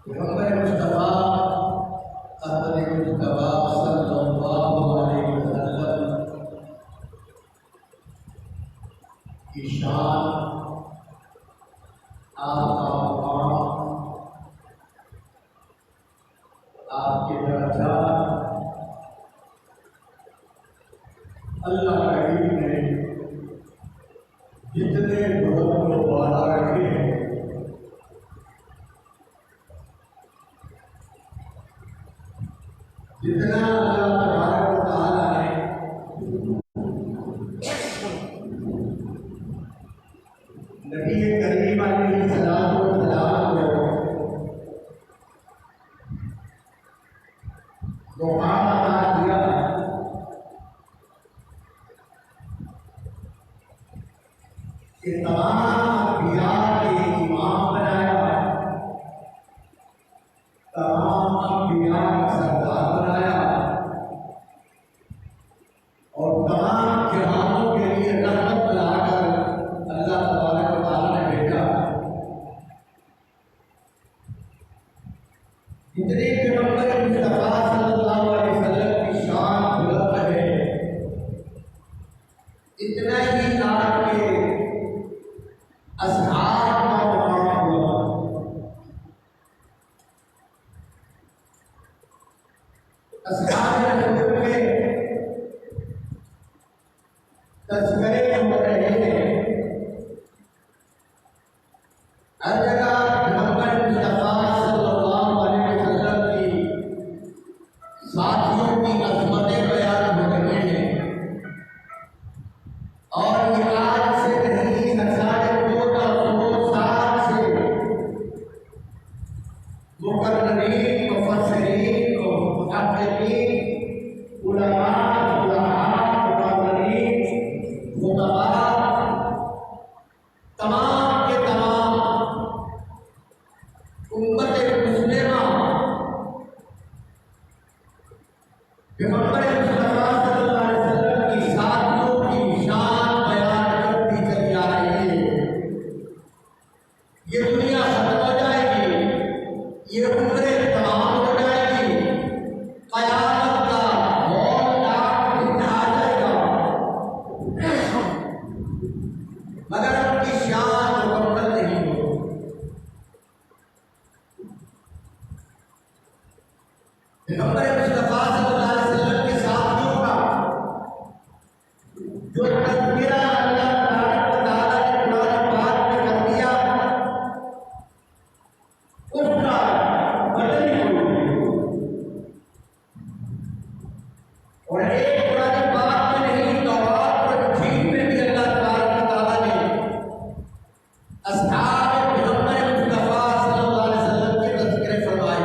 पैगंबर मुस्तफा आपके दर्जात अल्लाह करीम ने जितने बुलंद व बाला रखे हैं, जितना अल्लाह तबारक व तआला ने नबी करीम अलैहिस्सलातु वस्सलाम को मुकाम अता किया, कि तमाम अंबिया के इमाम बनाया, तमाम अंबिया का सरदार बनाया और तमाम जहानों के लिए रहमत बनाकर अल्लाह तबारक व तआला ने भेजा। जितने पैगंबर मुस्तफा सल्लल्लाहु अलैहि वसल्लम की शान बुलंद है, इतना ही आपके असहाब का मुकाम हुआ। असहाब रसूल के तज़किरे हो रहे हैं। हर जगह पैगंबर मुस्तफा सल्लल्लाहु अलैहि वसल्लम की साथियों की अज़मतें बयान हो रही हैं और ये आज से नहीं, साढ़े 200 साल से मुक़र्ररीन, मुफ़स्सिरीन, मुहक़्क़िक़ीन, उलमा, फुक़हा, मुक़र्ररीन, ख़ुतबा, तमाम के तमाम उम्मत मुस्लिमा पैगंबर मुस्तफा सल्लल्लाहु अलैहि वसल्लम की साथियों की शान बयान करती चली आ रही है। ये दुनिया खत्म हो जाएगी, ये उम्रें तमाम हो जाएगी, क़यामत का मौत दिन आ जाएगा, मगर उनकी शान मुकम्मल नहीं होगी। पैगंबर मुस्तफा सल्लल्लाहु अलैहि वसल्लम के साथियों का जो तज़किरा अल्लाह तबारक व तआला ने कुरान पाक में कर दिया, उसका बदल ही होगी। और एक कुरान पाक में नहीं, तौरात और इंजील में भी अल्लाह तबारक व तआला ने असहाब पैगंबर मुस्तफा सल्लल्लाहु अलैहि वसल्लम के तज़किरे फरमाए।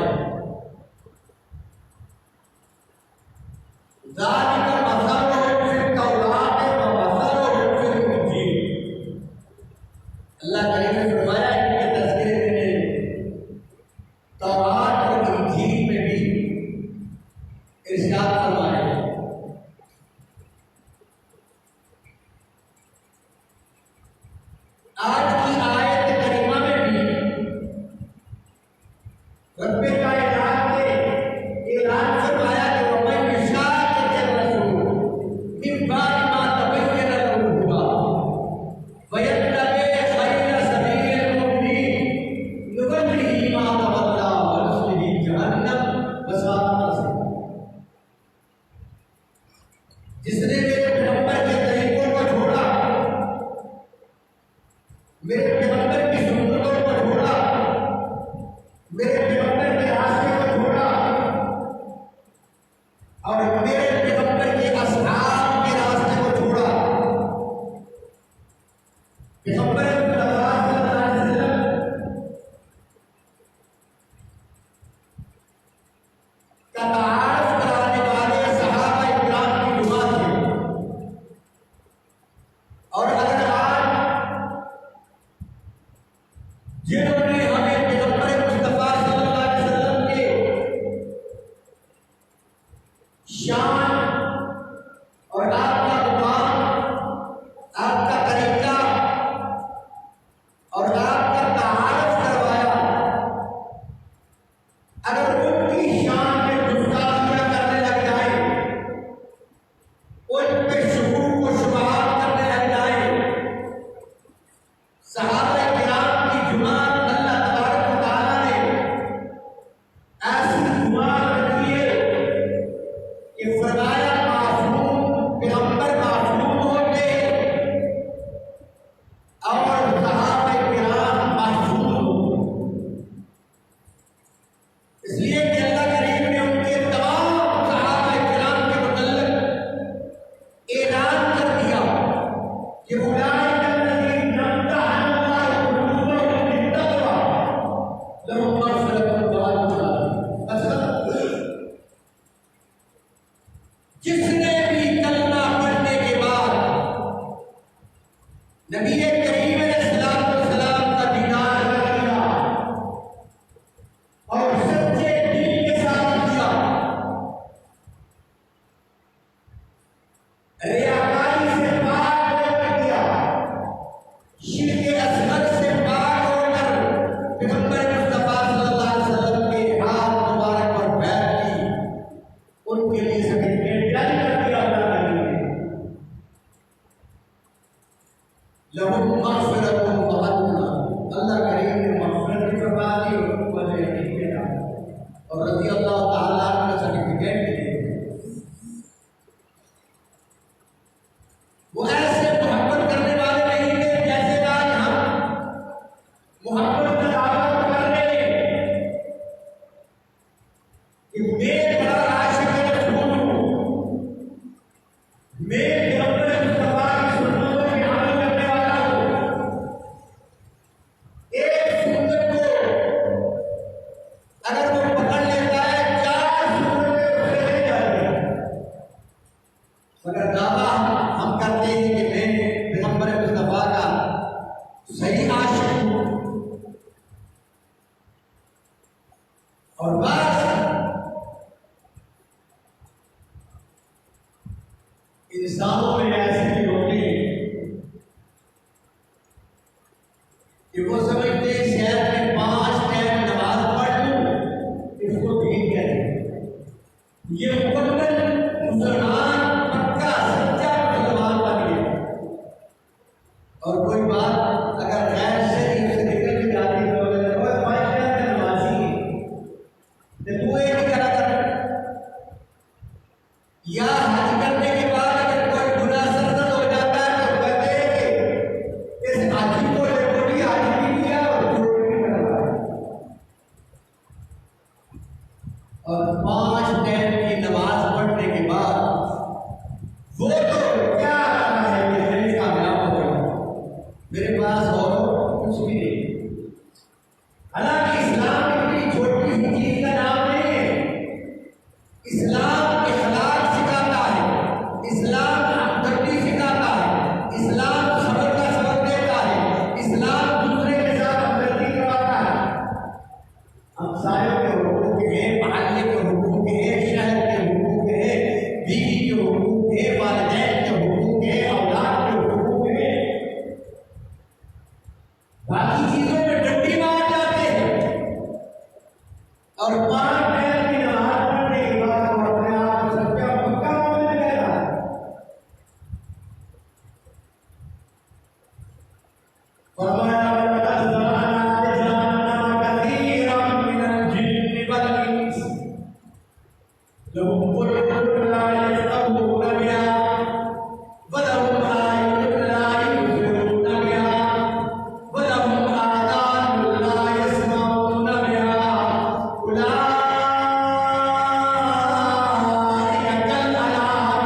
ज़ालिका मसलुहुम फित तौरात व मसलुहुम फिल इंजील। अल्लाह करीम ने फरमाया इनके तज़किरे में तौरात और इंजील में भी इरशाद फरमाया। आज की आयत करीमा में भी रब्बे कायनात ने ऐलान फरमाया कि वमन युशाक़िक़िर रसूल मिन बादि मा तबय्यन लहुल हुदा वयत्तबि ग़ैरा सबीलिल मुमिनीन नुवल्लिही मा तवल्ला व नुस्लिही जहन्नम व साअत मसीरा। जिसने मेरे पैगंबर के तरीकों को छोड़ा, मेरे पैगंबर की सुन्नतों को छोड़ा, मेरे पैगंबर के रास्ते को छोड़ा और मेरे पैगंबर के असहाब के रास्ते को छोड़ा, पैगंबर मुस्तफा सल्लल्लाहु अलैहि वसल्लम का तारुफ कराने वाले सहाबा इकराम की दुआ थी। और अगर आज जिन्होंने हमें पैगंबर मुस्तफा सल्लल्लाहु अलैहि वसल्लम के शान और आपका मुकाम, आपका तरीका और आपका तारुफ करवाया, अगर उनकी शान में गुस्ताखियां करने लग जाए, उन पे शुकूक व शुबहात करने लग जाए, सहाबा किराम की जुबान अल्लाह तबारक व तआला ने ऐसी जुबान इसलिए कि अल्लाह करीम ने उनके तमाम सहाबा किराम के मुतल्लिक़ ऐलान कर दिया कि उलाइका अल्लज़ीना इम्तहनल्लाहु क़ुलूबहुम बित्तक़वा लहुम मग़फ़िरतुन व अज्रुन। जिसने भी कलमा पढ़ने के बाद नबी करीम अलैहिस्सलाम का दीदार किया और सच्चे दिल के साथ किया, रियाकारी से पाक होकर किया, शिर्क असगर से पाक होकर पैगंबर मुस्तफा सल्लल्लाहु अलैहि वसल्लम के हाथ मुबारक पर बैठ की, उनके लिए सर्टिफिकेट जारी कर दिया अल्लाह ने। लहुम मग़फ़िरतुन व अज्रुन, अल्लाह करीम ने मग़फ़िरत की फरमा दी और उनको अजर अज़ीम मिला और रज़ी अल्लाह तआला का सर्टिफिकेट दिए। वो ऐसे मोहब्बत करने वाले नहीं थे जैसे आज हम मोहब्बत का दावा कर रहे हैं कि मैं बड़ा आशिक़ रसूल हूँ, मैं पैगंबर मुस्तफा की सुन्नतों पे अमल करने वाला हूँ। एक सुन्नत को अगर वो पकड़ लेता है, 4 सुन्नतें उसे ले जाएगी। मगर दावा हम करते हैं कि मैं पैगंबर मुस्तफा का सही आशिक़ हूँ और बस इंसानों में ऐसी भी होती है कि वो समझते हैं शहर में 5 टाइम नमाज पढ़ लूं इसको दीन कहते हैं। ये मुकम्मल मुसलमान, पक्का सच्चा मुसलमान बन गया। और कोई बात अगर गैर शरई से निकल भी जाती है तो बोले, "ओए 5 टाइम का नमाजी है, तो तू ये नहीं करा कर।" या हज करने के बाद अगर कोई गुनाह सरजद हो जाता है तो कहते हैं कि इस हाजी को देखो भी हाजी भी किया और छोड़ भी करवा। और 5 टाइम की नमाज पढ़ने के बाद वो तो क्या करना है कि मैं कामयाब हो गया, मेरे पास और कुछ भी नहीं। हालांकि इस्लाम इतनी छोटी सी चीज का नाम नहीं है। इस्लाम इखलाक सिखाता है, इस्लाम हमदर्दी सिखाता है, इस्लाम सब्र का सबक देता है, इस्लाम दूसरे के साथ हमदर्दी करवाता है। हमसायों के हुकूक हैं, मोहल्ले के हुकूक हैं, शहर के हुकूक हैं, बीवी के हुकूक हैं, वालिदैन के हुकूक हैं, औलाद के हुकूक हैं। बाकी चीजों में डंडी मार जाते हैं और 5 टाइम की नमाज पढ़ने के बाद वो अपने आप को सच्चा पक्का मानने लगेगा। फरमाया वलक़द ज़रअना लिजहन्नम कसीरन मिनल जिन्नि वल इंस लहुम क़ुलूबुन ला यफ़क़हूना बिहा व लहुम आयुनुन ला युबसिरूना बिहा व लहुम आज़ानुन ला यस्मऊना बिहा उलाइका कल अनआम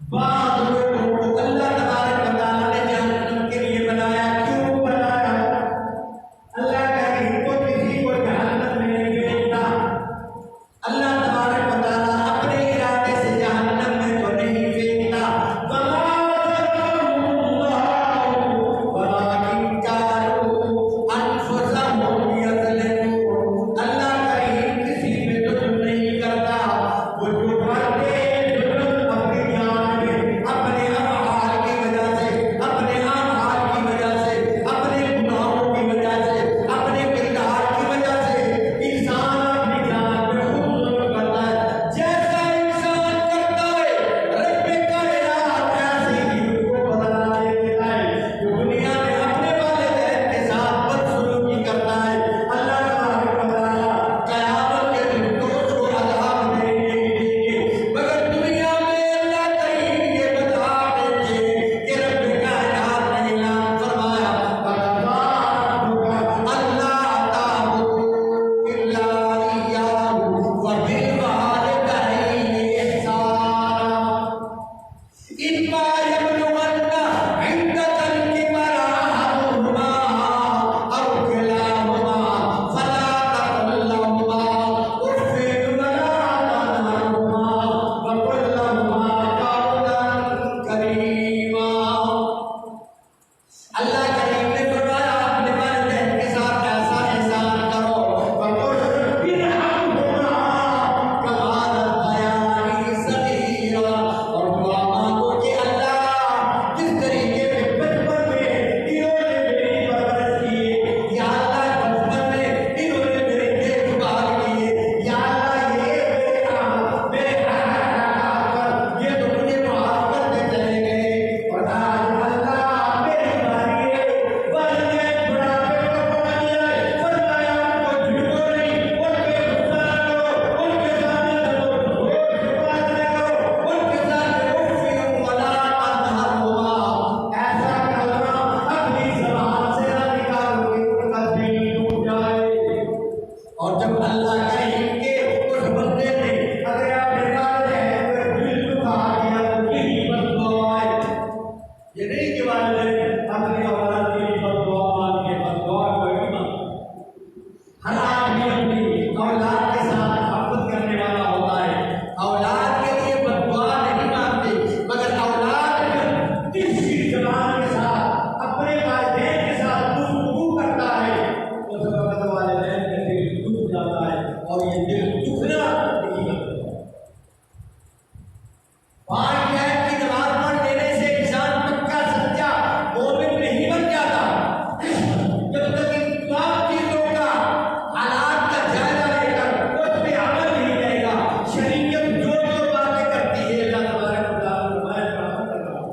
बाद लोगों को अल्लाह तबारक व तआला ने जहन्नम के लिए बनाया। क्यों बनाया? अल्लाह का कि तो किसी को जहन्नम हर आदमी अपनी औलाद के साथ मोहब्बत करने वाला होता है, औलाद के लिए बददुआ नहीं मांगते, मगर औलाद किसी जवान के साथ अपने वालिदैन के साथ गुफ्तगू करता है तो उस वक्त वालिदैन का दिल दुख जाता है और ये दिल दुखना नहीं होता। पांच वक्त की नमाज पढ़ लेने से इंसान पक्का सच्चा मोमिन नहीं बन जाता जब तक इन तमाम चीजों का हालात का जायजा लेकर उस पे अमल नहीं करेगा। शरीयत जो जो बातें करती है अल्लाह तबारक व तआला मैं प्राप्त कर रहा हूं।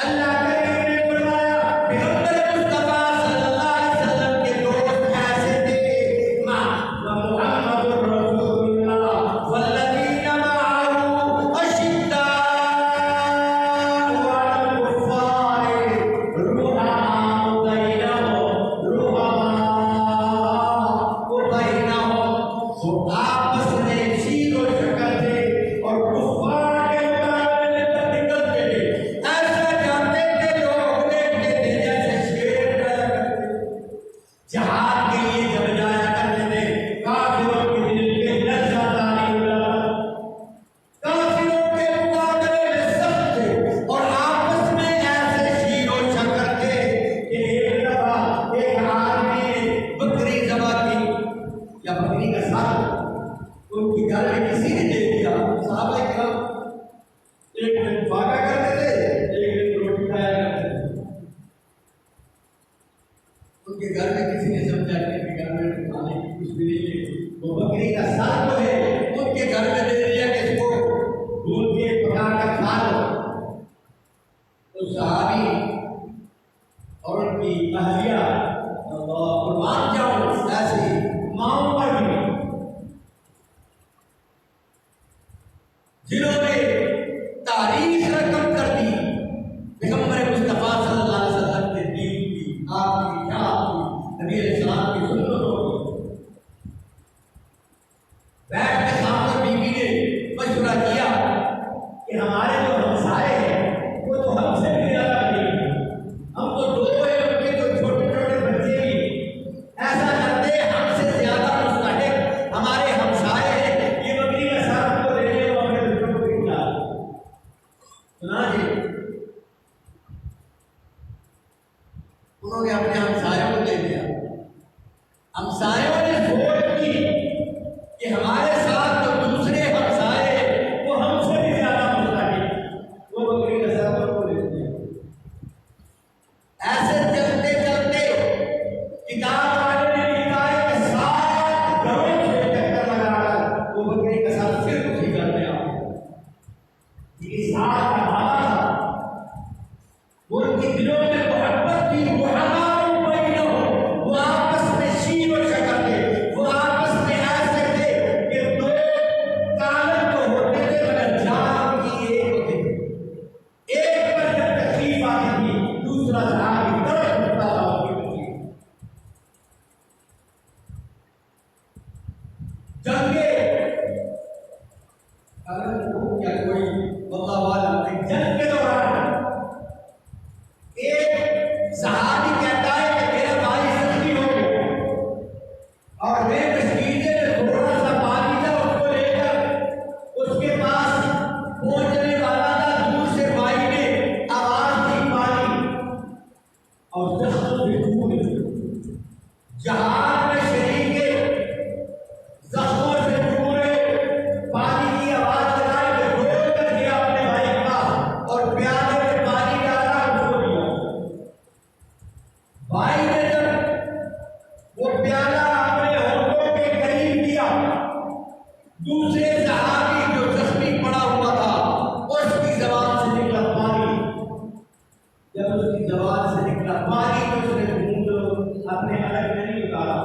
अल्लाह करीम ने फरमाया पैगंबर मुस्तफा सल्लल्लाहु अलैहि वसल्लम के दोस्त ऐसे थे मा व मुहम्मदुर रसूलुल्लाह वल्लज़ीना मअहू अशिद्दाउ अलल कुफ़ारि रुहमाउ बैनहुम वो आपस में शीरो शक्ल थे और कुफ़ार के मुकाबले में निकलते थे। ऐसा जानते थे लोग देखते थे जैसे शेर डरा करते जहाद के लिए जब जाया करते थे काफिरों के दिल पे लज्जातानी उड़ा काफिरों के मुकाबले में सख्त थे और आपस में ऐसे शीरो शक्ल थे कि एक दफा एक आदमी ने बकरी ज़बह की या बकरी का साथ उनके घर में किसी ने दे दिया। साहब एक दिन भागा करते थे, एक दिन रोटी खाया करते थे। उनके घर में किसी ने समझा कि इनके घर में खाने की कुछ भी नहीं है, वो बकरी का साथ जो है उनके घर में दे दिया कि इसको भून के पका कर खा लो। तो साहबी और उनकी अहलिया कुर्बान जाओ ऐसी माओ पर भी जिन्होंने तारीख रकम कर दी पैगंबर मुस्तफा सल्लल्लाहु अलैहि वसल्लम के दीन की आपकी नबी अलैहिस्सलाम की सुन्नतों की। बैठ के सामने बीवी ने मशवरा किया कि हमारे जो हमसाए हैं वो तो हमसे भी ज्यादा नहीं है, हम तो दो है, उनके जो छोटे छोटे बच्चे भी ऐसा करते हैं हमसे ज्यादा मुस्तहिक हमारे हमसाए हैं। ये बकरी का साथ को ले लो अपने बच्चों को खिला सुना जी। उन्होंने अपने हमसायों को दे दिया। हमसायों ने सोच की कि हमारे साथ तो दूसरे हमसाए वो हमसे भी ज्यादा मुस्तहिक, वो बकरी का साथ को ले दिया। ऐसे चलते चलते किताब वाले ने लिखा है कि 7 घरों से चक्कर लगाकर वो बकरी का साथ फिर उसी घर में आ गया। ये 7 का वादा था, वो उनके दिलों में मोहब्बत थी, वो आपस में शीरो शक्ल थे, वो आपस में ऐसे थे कि दो कालम तो होते थे मगर जान की एक होते थे। एक पर जब तकलीफ आती थी दूसरा साहब तरफ उठता था उसकी तकलीफ। जंगे अगर या कोई वल्लाह वाला जंग के दौरान एक सहाबी कहता है कि मेरा भाई जख्मी हो गया और मैं मस्जिद में थोड़ा सा पानी था उसको लेकर उसके पास पहुंचने वाला था। दूर से भाई ने आवाज दी पानी और जख्म भी दूर जहां में शरीक जख्मों से दूर पानी की आवाज लगाई तो दौड़ कर गया अपने भाई के पास और प्याले में पानी डाला उसको दिया। भाई ने जब वो प्याला अपने होठों के करीब किया, दूसरे सहाबी जो जख्मी पड़ा हुआ था उसकी जबान से निकला पानी। जब उसकी जबान से निकला पानी तो उसने घूम अपने अलग नहीं उतारा,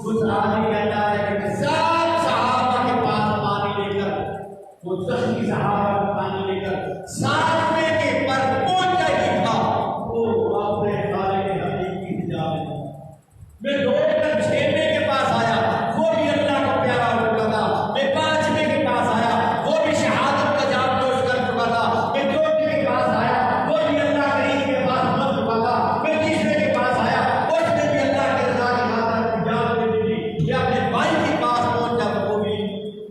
उस आदमी कहता है कि सब सहाबा के पास पानी लेकर, वो 10 सहाबा का पानी लेकर 7वें के पर पहुंच ही था, वो अपने खाले के हबीब की हिजाब में मैं 6वें के पास आया, वो भी अल्लाह का प्यारा हो चुका था। मैं 5वें के पास आया, वो भी शहादत का जाम नोश कर चुका था। मैं 4वें के पास आया, वो भी अल्लाह करीम के पास पहुंच चुका था। मैं 3वें के पास आया, उसने भी अल्लाह के रज़ा की खातिर जान दे दी थी। मैं अपने भाई के पास पहुंचा तो वो भी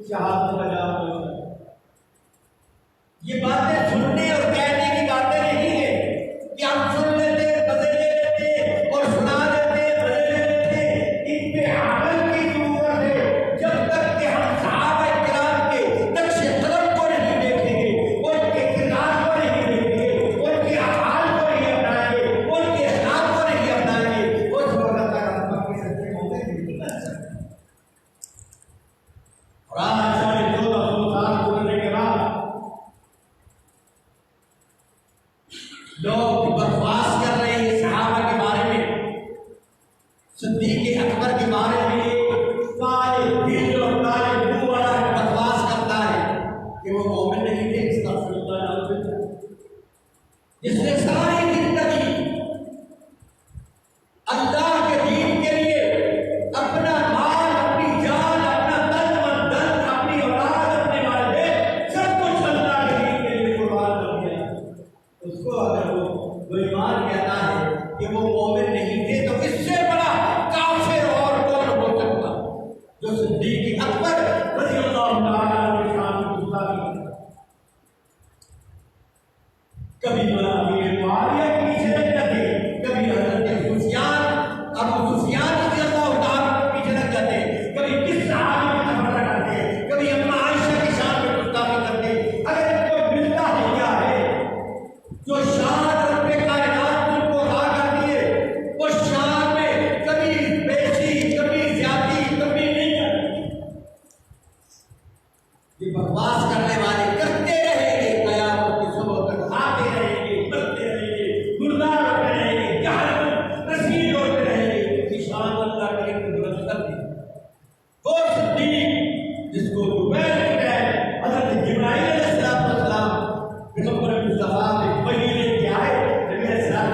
शहादत का जाम नोश कर। ये बातें सुनने और कहने की बातें नहीं है कि हम सुन लेते, मजे ले लेते और सुना देते, मजे ले लेते। इन पे अमल की जरूरत है। जब तक कि हम सहाबा किराम के नक्शे कदम को नहीं देखेंगे, उनके किरदार को नहीं देखेंगे, उनके अफ़आल को नहीं अपनाएंगे, उनके अखलाक को नहीं अपनाएंगे, उस वक्त तक हम पक्के सच्चे मोमिन नहीं बन सकते। और आज 1400 साल गुजरने के बाद लोग बकवास कर रहे हैं सहाबा के बारे में, सिद्दीक़ अकबर के बारे में। काले दिल और काले मुंह वाला बकवास करता है कि वो मोमिन नहीं थे, जिसने सारी जिंदगी अल्लाह के दीन के लिए अपना माल, अपनी जान, अपना तन मन धन, अपनी औलाद, अपने वालिद, सब कुछ अल्लाह के दीन के लिए कुर्बान कर दिया। उसको अगर वो ईमान कहता है कि वो मोमिन नहीं थे, तो इससे बड़ा काफिर और कौन हो सकता जो सिद्दीक़ अकबर रज़ियल्लाहु ताला अन्हु के सामने गुस्ताखी करता। कभी अमीर मुआविया के पीछे लग जाते, कभी हज़रत अबू सुफियान रज़ियल्लाहु ताला के पीछे लग जाते, कभी किस सहाबी की तबर्रा करते, कभी अम्मा आयशा की शान में गुस्ताखी करते। अगर इनको मिलता है क्या है जो शान रब्बे कायनात उनको अता कर दिए, उस शान में कभी बेइज्जती, कभी ज्यादती, कभी नहीं करती। ये बकवास करने वाले करते रहेंगे, क़यामत की सुबह तक आते रहेंगे, मरते रहेंगे, मुर्दार होते रहेंगे, जहन्नम नसीब होते रहेंगे। उनकी शान अल्लाह करीम ने बुलंद कर दी। वो सिद्दीक़ जिसको जुबैर कहते हैं, हज़रत जिब्राइल अलैहिस्सलाम पैगंबर मुस्तफा ने महीने के आए, नबी अलैहिस्सलाम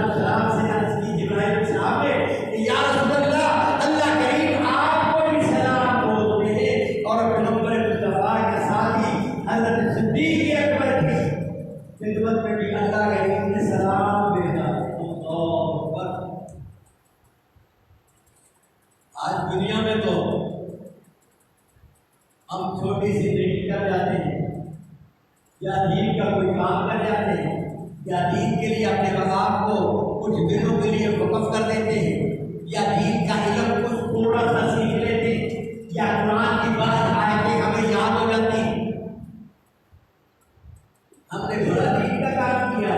से अर्ज़ की जिब्राइल अलैहिस्सलाम ने कि या रसूलल्लाह, अल्लाह करीम आपको भी सलाम बोलते हैं और पैगंबर मुस्तफा के साथ ही हज़रत सिद्दीक़ अकबर की खिदमत में भी अल्लाह करीम ने सलाम भेजा। अल्लाहु अकबर। आज दुनिया में तो हम छोटी सी नेकी कर जाते हैं, या दीन का कोई काम कर जाते हैं, या दीन के लिए अपने मकाम को कुछ दिनों के लिए वक़्फ़ कर देते हैं, या दीन का इल्म कुछ थोड़ा सा सीख लेते हैं, या कुरान की बात आयतें हमें याद हो जाती हैं। हमने बड़ा दीन का काम किया।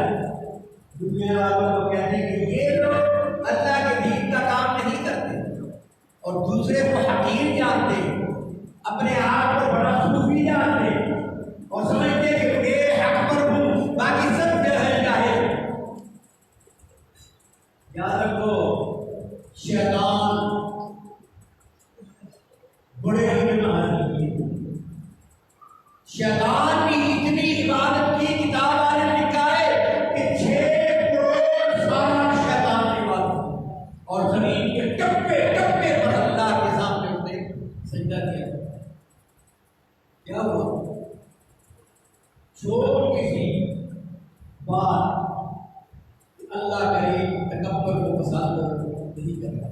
दुनिया वालों को कहते हैं कि ये लोग अल्लाह के दीन का काम नहीं करते और दूसरे को हकीर जानते हैं, अपने आप को बड़ा सूफी जानते हैं और समझते हैं कि मैं हक पर हूं, बाकी सब जाहिल। याद रखो, शैतान बड़े इल्म हासिल किए। शैतान की इतनी इबादत की, किताब वाले लिखा है कि 6 करोड़ साल शैतान की इबादत और जमीन के टप्पे टप्पे पर अल्लाह के सामने उसने सजदा किया। क्या हुआ? छोटी सी बात अल्लाह करीम तकब्बुर को पसंद नहीं करता।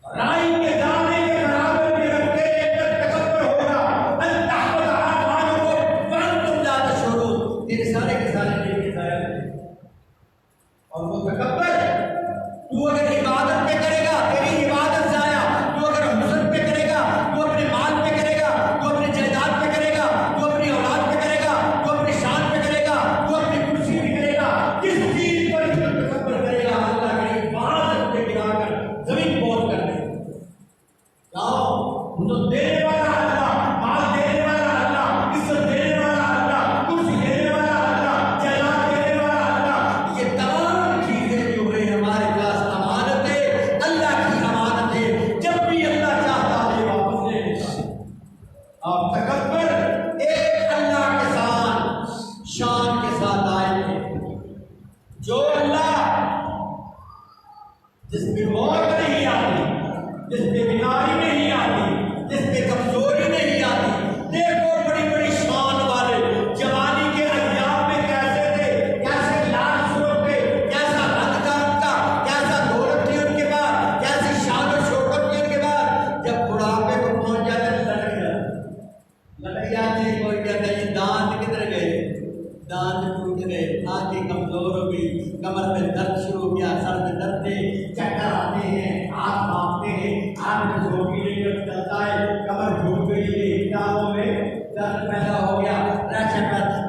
राई के दाने के बराबर भी रखते तकब्बुर होगा। अल्लाह को ताला को वन तुम ला तशुरून, तेरे सारे के सारे नेकी जाया और वो तकब्बुर, तू अगर इबादत पे करेगा तेरी इबादत जाया, तू अगर हुस्न पे करेगा, तू अपने माल पे करेगा, तू अपने जायदाद पे करेगा, तू अपनी औलाद पे करेगा, तू अपनी शान पे करेगा, तू अपनी कुर्सी पे करेगा, किस चीज पर तकब्बुर करेगा, अल्लाह करीम बाहर से गिराकर जमीन पहुंच कर दे। जाओ, तो देने वाला अल्लाह, माल देने वाला अल्लाह, इज्जत देने वाला अल्लाह, कुर्सी देने वाला अल्लाह, जायदाद देने वाला अल्लाह, ये तमाम चीजें जो है हमारे पास अमानत है, अल्लाह की अमानत है। हाथ में झोंकी लेकर चलता है, कमर झुक गई है, टांगों में दर्द पैदा हो गया,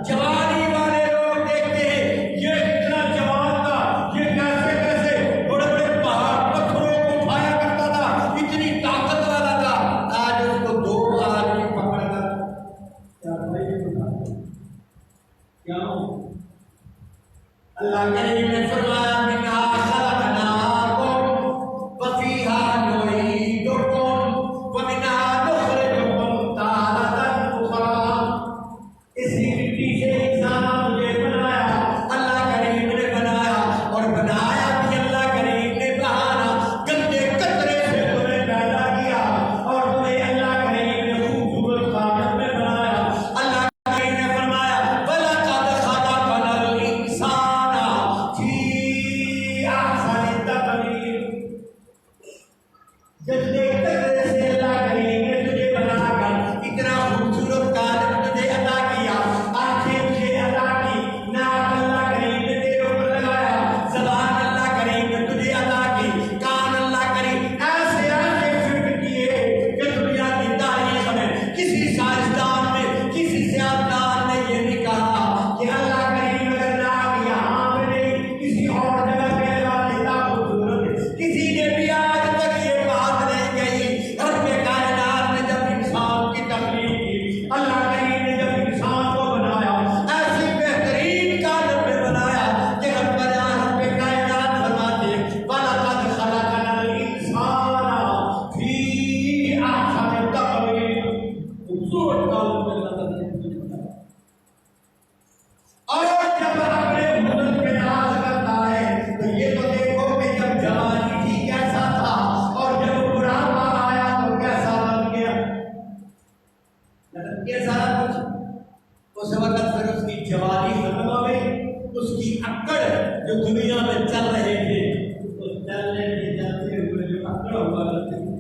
जवानी वाले लोग देखते हैं ये इतना जवान था, ये कैसे कैसे बड़े बड़े पहाड़ पत्थरों को उठाया करता था, इतनी ताकत वाला था। आज उसको दो आदमी पकड़कर क्या अल्लाह करीम ने फरमाया मिन्हा खलकनाकुम व फीहा नुईदुकुम व मिन्हा नुखरिजुकुम तारतन उखरा। इसी मिट्टी से इंसान मुझे बनाया, अल्लाह करीम ने बनाया, और बनाया भी अल्लाह करीम ने बहाना गंदे कचरे से तुम्हें पैदा किया, और तुम्हें अल्लाह करीम ने खूबसूरत खानत में बनाया। अल्लाह करीम ने फरमाया वलक़द खलक़नल इंसाना फी अहसनि तक़वीम। गंदे कचरे से अल्लाह करीम ने तुझे बनाकर इतना खूबसूरत खानत तुझे अता किया, आंखें तुझे अता की, नाक अल्लाह करीम ने तेरे ऊपर लगाया, ज़बान अल्लाह करीम ने तुझे अता की, कान अल्लाह करीम ऐसे ऐसे फिट किए कि दुनिया की तारीख में किसी साइंसदान ने, किसी सियासतदान ने ये नहीं कहा कि अल्लाह करीम अगर नाक यहाँ पे नहीं किसी और जगह पे लगा देता खूबसूरत। किसी ने भी आज तक ये बात नहीं कही। रब्बे कायनात ने जब इंसान की तकलीफ की, अल्लाह करीम ने जब इंसान को बनाया ऐसी बेहतरीन कानत में बनाया कि रब्बे कायनात फरमाते वलक़द खलक़नल इंसाना फी अहसनि तक़वीम। खूबसूरत कानत में अल्लाह ने तुझे बनाया। और जब अपने हुनर पे नाज करता है तो ये तो देखो कि जब जवानी थी कैसा था, और जब बुढ़ापा आया तो कैसा बन गया। ये सारा कुछ उस वक्त फिर उसकी जवानी खत्म हो गई, उसकी अक्कड़ जो दुनिया में चल रहे थे, उसको चलने के चलते हुए जो अक्कड़ हुआ करते थे।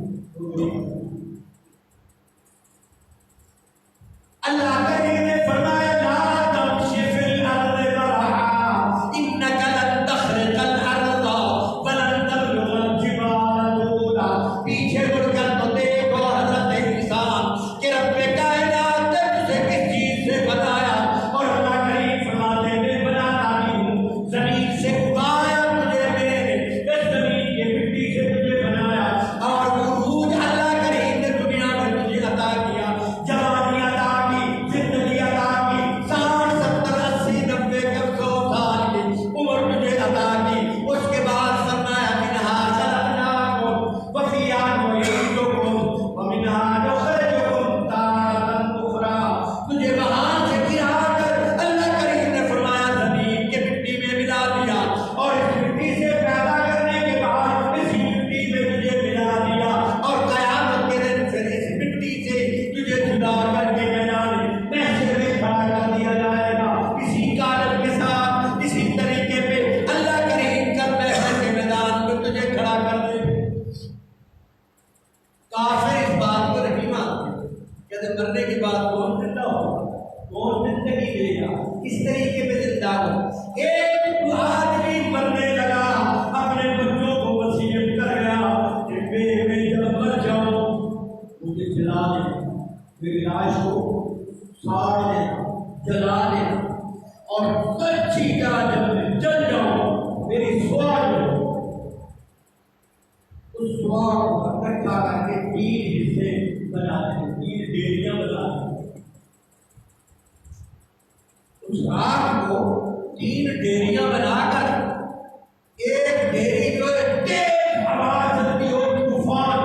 अल्लाह करीम ने फरमाया ला तमशी फिल अर्दि मरहा इन्नका लन तखरिकल अर्दा व लन तबलुगल जिबाला तूला। पीछे मुड़कर तो देखो हज़रत इंसान कि रब्बे कायनात ने तुझे किस चीज से बनाया, और अल्लाह करीम फरमाते मैं बनाता भी हूँ, जमीन से उगाया तुझे मैंने, इस जमीन की मिट्टी से तुझे बनाया, और उरूज अल्लाह करीम ने दुनिया में तुझे अता किया, जवानी अता की, जिंदगी अता की, 60 70 80 90 100 साल की उम्र तुझे अता की। उसके बाद फरमाया मिन्हा खलक़नाकुम व फीहा नुईदुकुम व मिन्हा नुखरिजुकुम तारतन उखरा। तुझे वहां से गिराकर अल्लाह करीम ने फरमाया जमीन के मिट्टी में मिला दिया, और इस मिट्टी से पैदा करने के बाद इसी मिट्टी में तुझे मिला दिया, और कयामत के दिन फिर इस मिट्टी से तुझे जुदा करके मैदान महशर में खड़ा कर दिया जाएगा। इसी कानत के साथ इसी तरीके पे अल्लाह करीम कल महशर के मैदान में तुझे खड़ा कर दे। काफिर इस बात को नहीं मानते, कहते मरने के बाद कौन जिंदा होगा, कौन जिंदगी देगा, इस तरीके पे जिंदा हो। एक आदमी मरने लगा, अपने बच्चों को वसीयत कर गया कि मैं जब मर जाऊं मुझे जला देना, मेरी लाश को साड़ देना, जला देना, और सच्ची तरह जब मैं जल जाऊं मेरी स्वाद उस स्वाद को इकट्ठा करके 3 हिस्से बना दें, 3 डेरियां बना दें। उस रात को 3 डेरियां बनाकर, एक डेरी जो तेज आवाज चलती हो, तूफान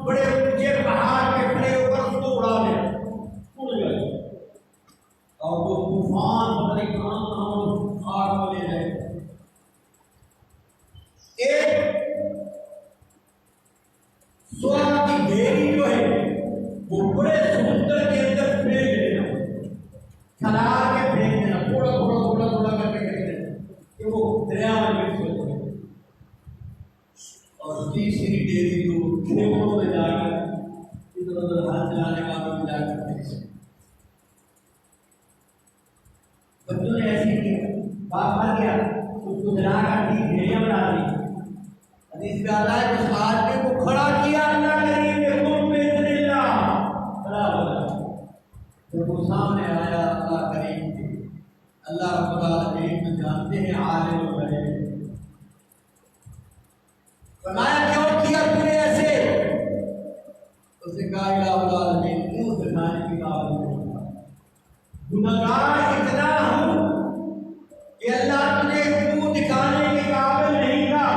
बड़े ऊंचे पहाड़ के खड़े होकर उसको उड़ा दे, उड़ जाए, और वो तूफान बड़े आग में ले जाए। एक सोना की डेरी जो है वो बड़े समुद्र के अंदर फेंक देना, खलार के फेंक देना, थोड़ा थोड़ा थोड़ा थोड़ा करके फेंक देना कि वो दरिया में मिक्स हो जाए। और तीसरी डेरी को खेतों में जाकर इधर उधर हाथ चलाने का भी जाकर बच्चों ने ऐसे किया, बाप मर गया उसको जलाकर 3 डेरियां बना दी। हदीस में आता है उस आदमी को खड़ा किया अल्लाह करीम सामने आया अल्लाह करीम के, अल्लाह रब्बुल आलमीन तो जानते हैं आलिम व गरीब। फरमाया क्यों किया तूने ऐसे? उसने कहा इलाहुल आलमीन मुंह दिखाने की बात नहीं, गुनहगार इतना हूं कि अल्लाह तुझे मुंह दिखाने के काबिल नहीं था,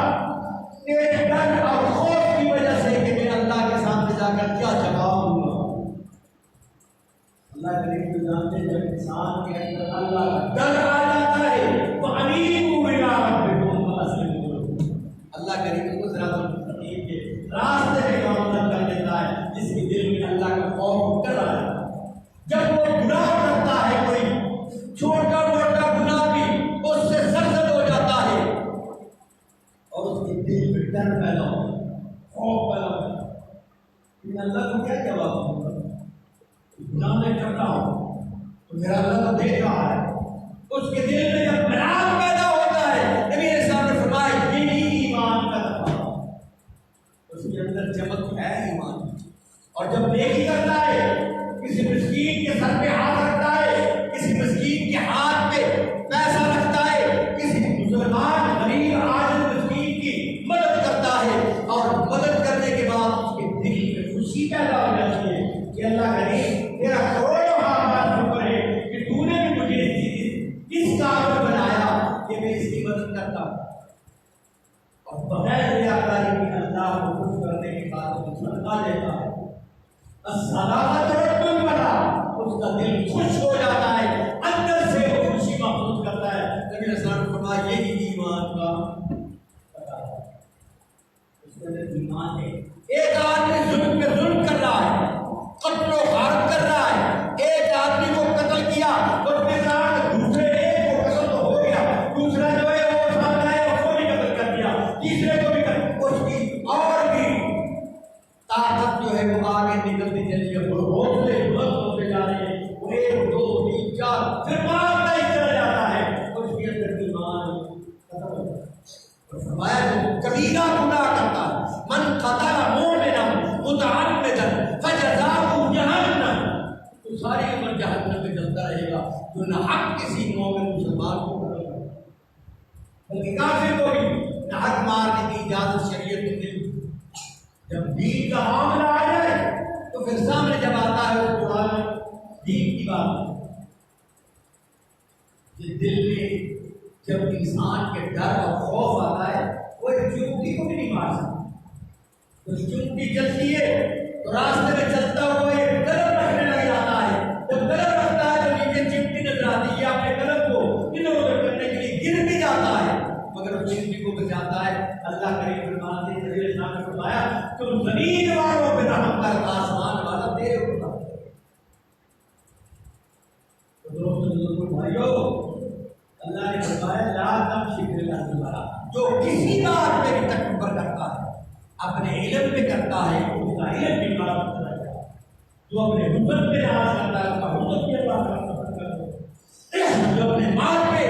तेरे डर और खौफ की वजह से कि मैं अल्लाह के सामने जाकर क्या जवाब दूंगा। अल्लाह करीम तो जानते हैं जब इंसान के अंदर अल्लाह का डर आ जाता है तो अनीबू इला रब्बिकुम फअस्लिमू। अल्लाह करीम को जरा के रास्ते में गामजन कर देता है जिसके दिल में अल्लाह का खौफ डर आया। जब वो गुनाह करता है, कोई छोटा मोटा गुनाह भी उससे सरजद हो जाता है और उसके दिल में डर पैदा हो, खौफ पैदा हो, अल्लाह को क्या जवाब दूंगा? गुनाह मैं कर रहा हूं तो मेरा अल्लाह तो देख रहा है। उसके दिल में जब बरात पैदा होता है, नबी ने सामने फरमाया यही ईमान का दफा, उसके अंदर चमक है ईमान। और जब नेकी करता है, किसी मिस्कीन के सर पे हाथ रखता है, किसी मिस्कीन के हाथ पे पैसा रखता है, किसी मुसलमान गरीब आजिज़ मिस्कीन की मदद करता है और मदद करने के बाद उसके दिल में खुशी पैदा हो जाती है कि अल्लाह करीम तेरा करोड़ों हाथ शुक्र है कि तूने भी मुझे इस काबिल बनाया कि मैं इसकी मदद करता हूं। और बगैर रियाकारी की अल्लाह को खुश करने के बाद वो सदका देता है, उसका दिल खुश हो जाता है, अंदर से वो खुशी महसूस करता है। नबी रसूल ने फरमाया यही ईमान का उसके अंदर ईमान है। एक आदमी जुल्म पे जुल्म कर रहा है, कत्ल गारत कर रहा है, एक आदमी को कत्ल किया, उसके साथ दूसरे एक को कत्ल तो हो गया, दूसरा जो है वो सामने आया उसको भी कत्ल कर दिया, तीसरे को भी कत्ल, उसकी और भी ताकत जो है वो आगे निकलती चली है, हौसले बुलंद होते जा रहे हैं। वो 1 2 3 4 फिर 5 तक चला जाता है, उसके अंदर ईमान खत्म हो जाता है। फरमाया जो कबीरा गुनाह करता है, मन कतल मुमिनन मुतअम्मिदन फजज़ाहु जहन्नम, तो सारी उम्र जहन्नम में जलता रहेगा। जो नाहक किसी मोमिन मुसलमान को कत्ल करता है, बल्कि काफिर को भी नाहक मारने की इजाजत शरीयत में नहीं। जब दीन का मामला आ जाए तो फिर सामने जब आता है उस कुरान दीन की बात, ये दिल में जब इंसान के डर और खौफ आता है वो एक चुनौती को भी नहीं मार सकता। तो चुनौती चलती है तो रास्ते में चलता हुआ एक कदम रखने लग जाता है, जब कदम रखता है तो नीचे चिमटी नजर आती है, अपने कदम को इधर उधर करने के लिए गिर भी जाता है, मगर उस चिमटी को बचाता है। अल्लाह करीम फरमाते हैं, नबी ने सामने फरमाया तुम जमीन वालों पे रहम कर, आसमान वाला तेरे ऊपर। तो दोस्तों भाइयों, अल्लाह ने फरमाया ला तमशी फिल अर्ज़ि मरहा, जो किसी बात पे भी तकब्बुर करता है, अपने इल्म पे करता है, उसका इल्म भी बात करता है, जो अपने हुस्न पे नाज करता है उसका हुस्न भी अल्लाह का पसंद करता है, जो अपने माल पे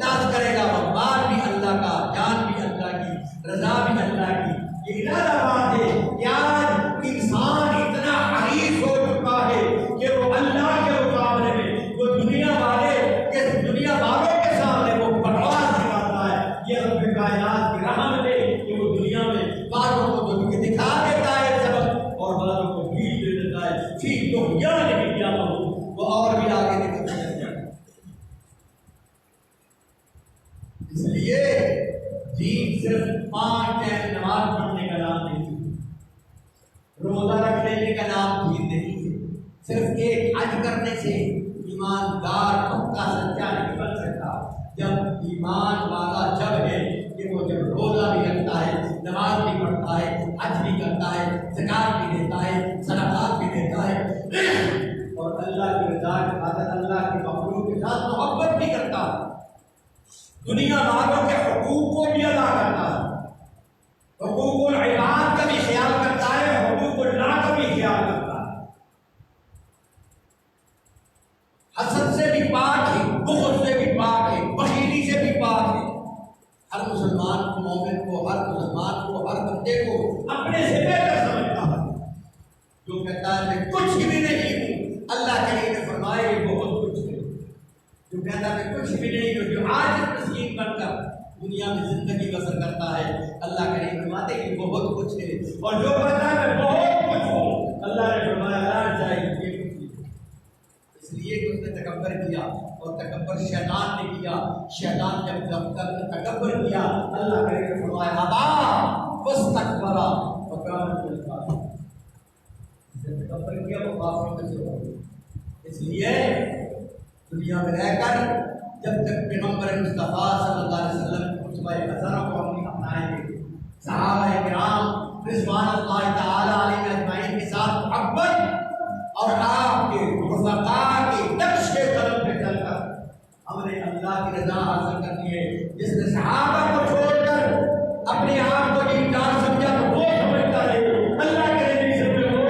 नाज करेगा वो माल भी अल्लाह का, जान भी अल्लाह की, रजा भी अल्लाह की। ये इरादा बात है कि आज इंसान इतना हरीफ हो चुका है कि वो अल्लाह के मुकाबले में वो दुनिया वालों के सामने वो बकवास दिखाता है। ये रब्बे कायनात की रहमत है कि वो दुनिया में बालों को तो दिखा देता है सबक और बालों को भीड़ दे देता है, ठीक तो यहाँ लेके क्या वो और भी आगे निकलते चले जाए। इसलिए दीन सिर्फ 5 टाइम नमाज पढ़ने का नाम नहीं है, रोजा रख लेने का नाम दीन नहीं है, सिर्फ एक हज करने से ईमानदार पक्का सच्चा नहीं बन सकता। जब ईमान वाला जब है कि वो जब रोजा भी रखता है, नमाज भी पढ़ता है, हज भी करता है, ज़कात भी देता है, सदक़ात भी देता है और अल्लाह की रज़ा के खातिर अल्लाह के मखलूक के साथ मोहब्बत भी करता है, दुनिया वालों के हुकूक को भी अदा करता है, हुकूकुल इबाद का भी ख्याल करता है, हुकूकुल्लाह का भी ख्याल करता है, हसद से भी पाक है, बुग़्ज़ से भी पाक है, बख़ीली से भी पाक है। हर मुसलमान को, मोमिन को, हर मुसलमान को, हर बंदे को अपने से बेहतर समझता है। जो कहता है मैं कुछ भी नहीं हूँ, अल्लाह करीम ने फरमाया ये बहुत कुछ है, दुनिया में कुछ भी नहीं, जो आज तस्लीम बनकर दुनिया में जिंदगी बसर करता है, अल्लाह करीम फरमाते कि बहुत कुछ है। और जो कहता है मैं बहुत कुछ हूँ, अल्लाह ने फरमाया लाट जाएगी, इसलिए कि उसने तकब्बर किया, और तकब्बर शैतान ने किया। शैतान जब तकब्बर किया, अल्लाह करीम ने फरमाया अबा वस्तकबरा व काना मिनल काफिरीन, तकब्बर किया वो काफिरों में से हो गया। इसलिए दुनिया में रहकर जब तक पैगंबर मुस्तफा सल्लल्लाहु अलैहि वसल्लम के खुतबा हज़ारों को हम अपनाएंगे, सहाबा किराम रिज़वानुल्लाह तआला अलैहिम अजमाइन के साथ मोहब्बत और आपके रुफ़क़ा के नक्शे कदम पे चलकर हमने अल्लाह की रज़ा हासिल करनी है। जिसने सहाबा को छोड़कर अपने आप को दीनदार समझा तो वो समझता है, अल्लाह के नबी समझे वो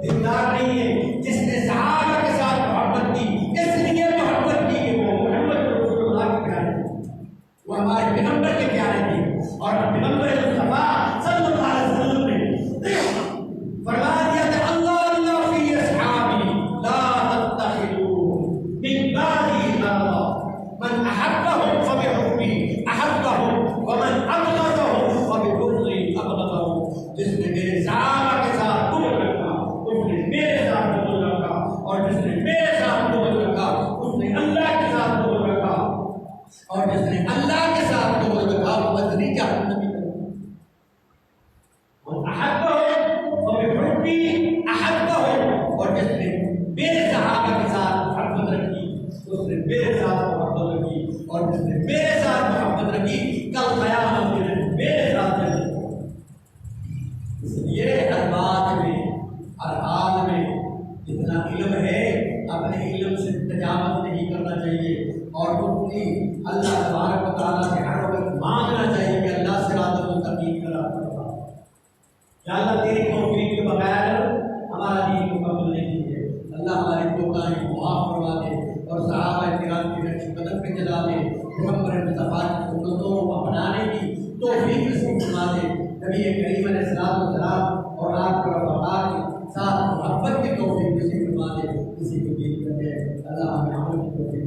दीनदार नहीं है। जिसने सहाबा के साथ मोहब्बत की, इसलिए मोहब्बत की कि वो मोहम्मद रसूलुल्लाह के प्यारे थे, वो हमारे पैगंबर के प्यारे थे। और पैगंबर मुस्तफा सल्लल्लाहु अलैहि वसल्लम ने फरमा दिया था अल्लाह अल्लाह फी असहाबी ला तत्तखिदू मिन बादी अल्लाह मन अहब्बहुम फबिहुब्बी अहब्बहुम व मन अबग़दहुम फबिबुग़ज़ी अबग़दहुम। जिसने मेरे सहाबा के साथ बुग़्ज़ रखा उसने मेरे साथ बुग़्ज़ रखा, और जिसने मेरे साथ बुग़्ज़ रखा उसने अल्लाह के साथ बुग़्ज़ रखा, और जिसने अल्लाह के साथ बुग़्ज़ रखा वो बदनी जहन्नम में और जिसने मेरे सहाबा के साथ मोहब्बत रखी उसने मेरे साथ मोहब्बत रखी, और जिसने मेरे साथ मोहब्बत रखी कल क़यामत के दिन मेरे साथ रहेगा। इसलिए हर बात में हर हाल में जितना इल्म है अपने इल्म से तजावुज़ नहीं करना चाहिए, और उतनी अल्लाह तबारक व तआला से हर वक्त मांगना चाहिए कि अल्लाह सिरातुल मुस्तकीम का रास्ता बता, या अल्लाह तेरी तौफीक के बगैर हमारा दीन मुकम्मल नहीं है। अल्लाह हमारी कोताही को माफ़ करवा दे और सहाबा किराम के नक्श कदम पे चला दे, पैगंबर मुस्तफा की सुन्नतों को अपनाने की तौफीक नसीब फरमा दे। नबी करीम अलैहिस्सलाम और आपके रफ़क़ा के साथ मोहब्बत की तौफीक नसीब फरमा दे। किसी को दीन करते अल्लाह हमें अमल की तौफीक